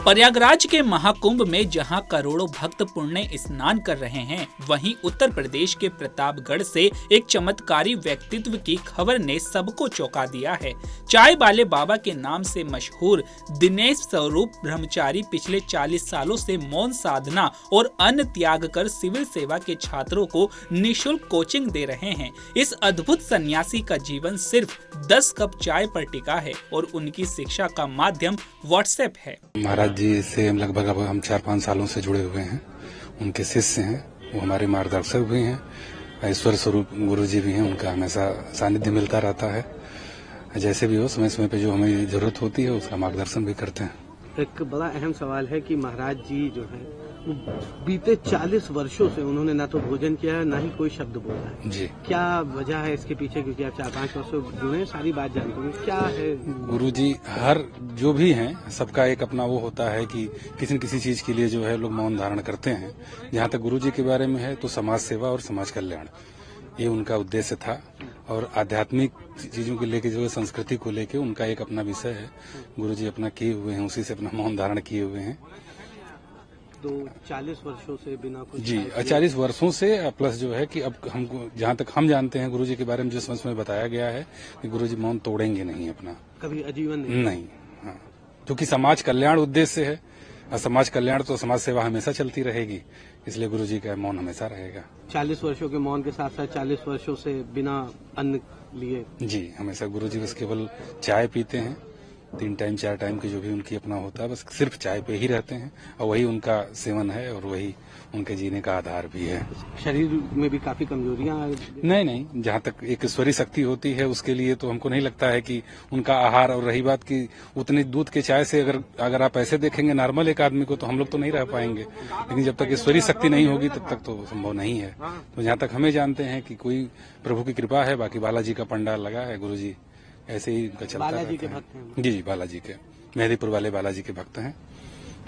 प्रयागराज के महाकुंभ में जहां करोड़ों भक्त पुण्य स्नान कर रहे हैं, वहीं उत्तर प्रदेश के प्रतापगढ़ से एक चमत्कारी व्यक्तित्व की खबर ने सबको चौंका दिया है। चाय वाले बाबा के नाम से मशहूर दिनेश स्वरूप ब्रह्मचारी पिछले 40 सालों से मौन साधना और अन्न त्याग कर सिविल सेवा के छात्रों को निःशुल्क कोचिंग दे रहे हैं। इस अद्भुत सन्यासी का जीवन सिर्फ 10 कप चाय पर टिका है और उनकी शिक्षा का माध्यम व्हाट्सएप है। महाराज जी से लगभग अब हम 4-5 सालों से जुड़े हुए हैं, उनके शिष्य हैं, वो हमारे मार्गदर्शक भी हैं। ईश्वर स्वरूप गुरु जी भी हैं, उनका हमेशा सानिध्य मिलता रहता है। जैसे भी हो समय समय पे जो हमें जरूरत होती है उसका मार्गदर्शन भी करते हैं। एक बड़ा अहम सवाल है कि महाराज जी जो है वो बीते 40 वर्षों से उन्होंने ना तो भोजन किया है ना ही कोई शब्द बोला है जी। क्या वजह है इसके पीछे? क्योंकि आप 4-5 वर्षों जुड़े, सारी बात जानते हैं, क्या है? गुरु जी हर जो भी हैं सबका एक अपना वो होता है कि किसी न किसी चीज के लिए जो है लोग मौन धारण करते हैं। जहाँ तक गुरु जी के बारे में है तो समाज सेवा और समाज कल्याण ये उनका उद्देश्य था और आध्यात्मिक चीजों को लेके जो है संस्कृति को लेके उनका एक अपना विषय है। गुरु जी अपना किए हुए हैं, उसी से अपना मौन धारण किए हुए हैं। तो 40 वर्षों से बिना कुछ जी 40 वर्षों से प्लस जो है कि अब हमको जहाँ तक हम जानते हैं गुरु जी के बारे में जिस समय बताया गया है कि गुरु जी मौन तोड़ेंगे नहीं अपना, कभी आजीवन नहीं। हाँ, क्योंकि समाज कल्याण उद्देश्य है और समाज कल्याण तो समाज सेवा हमेशा चलती रहेगी, इसलिए गुरु जी का मौन हमेशा रहेगा। 40 वर्षों के मौन के साथ साथ 40 वर्षों से बिना अन्न लिए जी हमेशा गुरु जी बस केवल चाय पीते हैं, 3 टाइम 4 टाइम की जो भी उनकी अपना होता है बस सिर्फ चाय पे ही रहते हैं और वही उनका सेवन है और वही उनके जीने का आधार भी है। शरीर में भी काफी कमजोरियां नहीं, जहाँ तक एक ईश्वरी शक्ति होती है उसके लिए तो हमको नहीं लगता है कि उनका आहार। और रही बात की उतनी दूध के चाय से अगर आप ऐसे देखेंगे नॉर्मल एक आदमी को तो हम लोग तो नहीं रह पाएंगे, लेकिन जब तक ईश्वरी शक्ति नहीं होगी तब तक तो संभव नहीं है। तो जहाँ तक हमें जानते हैं कि कोई प्रभु की कृपा है, बाकी बालाजी का पंडाल लगा है, गुरु जी ऐसे ही उनका चलता बालाजी के है। भक्त हैं? जी बालाजी के, मेहदीपुर वाले बालाजी के भक्त हैं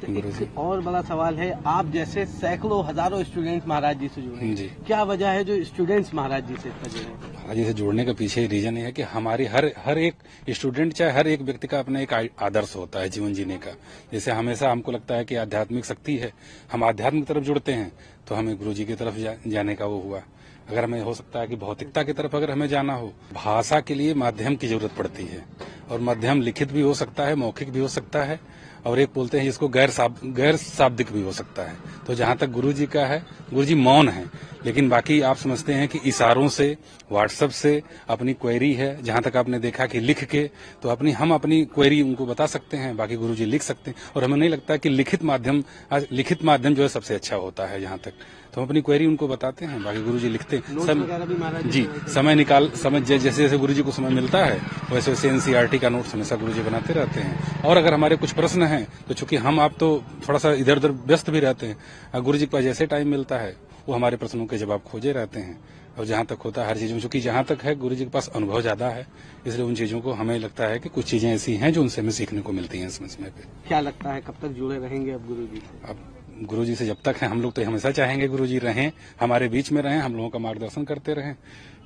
गुरु जी। और बड़ा सवाल है, आप जैसे सैकड़ों हजारों स्टूडेंट महाराज जी से जुड़े हैं जी, क्या वजह है जो स्टूडेंट्स महाराज जी से इतना जुड़े हैं? महाराज जी से जुड़ने का पीछे रीजन है कि हमारी हर एक स्टूडेंट चाहे हर एक व्यक्ति का अपना एक आदर्श होता है जीवन जीने का। जैसे हमेशा हमको लगता है कि आध्यात्मिक शक्ति है, हम आध्यात्म की तरफ जुड़ते हैं तो हमें गुरु जी की तरफ जाने का वो हुआ। अगर हमें हो सकता है कि भौतिकता की तरफ अगर हमें जाना हो, भाषा के लिए माध्यम की जरूरत पड़ती है और माध्यम लिखित भी हो सकता है, मौखिक भी हो सकता है और एक बोलते हैं जिसको गैर शाब्दिक भी हो सकता है। तो जहाँ तक गुरु जी का है, गुरु जी मौन है, लेकिन बाकी आप समझते हैं कि इशारों से, व्हाट्सएप से अपनी क्वेरी है, जहाँ तक आपने देखा कि लिख के तो हम अपनी क्वेरी उनको बता सकते हैं, बाकी गुरु जी लिख सकते हैं। और हमें नहीं लगता कि लिखित माध्यम जो है सबसे अच्छा होता है। जहाँ तक तो हम अपनी क्वेरी उनको बताते हैं, बाकी गुरु जी लिखते हैं। जी समय जैसे जैसे गुरु जी को समय मिलता है वैसे वैसे एनसीईआरटी का नोट्स हमेशा गुरु जी बनाते रहते हैं। और अगर हमारे कुछ प्रश्न हैं तो चूंकि हम आप तो थोड़ा सा इधर उधर व्यस्त भी रहते हैं, गुरु जी के पास जैसे टाइम मिलता है वो हमारे प्रश्नों के जवाब खोजे रहते हैं। और जहाँ तक होता है हर चीज में, चूंकि जहाँ तक है गुरु जी के पास अनुभव ज्यादा है, इसलिए उन चीजों को हमें लगता है कि कुछ चीजें ऐसी हैं जो उनसे हमें सीखने को मिलती हैं समय समय पे। क्या लगता है कब तक जुड़े रहेंगे अब गुरु जी से? अब गुरु जी से जब तक है हम लोग तो हमेशा चाहेंगे गुरु जी रहें, हमारे बीच में रहें, हम लोगों का मार्गदर्शन करते रहें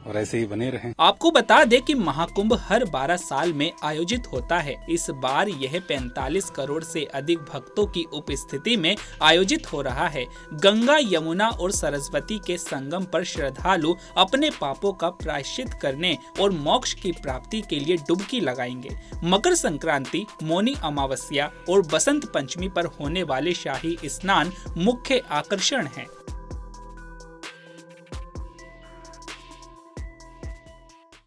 और ऐसे ही बने रहें। आपको बता दें कि महाकुंभ हर 12 साल में आयोजित होता है। इस बार यह 45 करोड़ से अधिक भक्तों की उपस्थिति में आयोजित हो रहा है। गंगा, यमुना और सरस्वती के संगम पर श्रद्धालु अपने पापों का प्रायश्चित करने और मोक्ष की प्राप्ति के लिए डुबकी लगाएंगे। मकर संक्रांति, मौनी अमावस्या और बसंत पंचमी पर होने वाले शाही स्नान मुख्य आकर्षण हैं।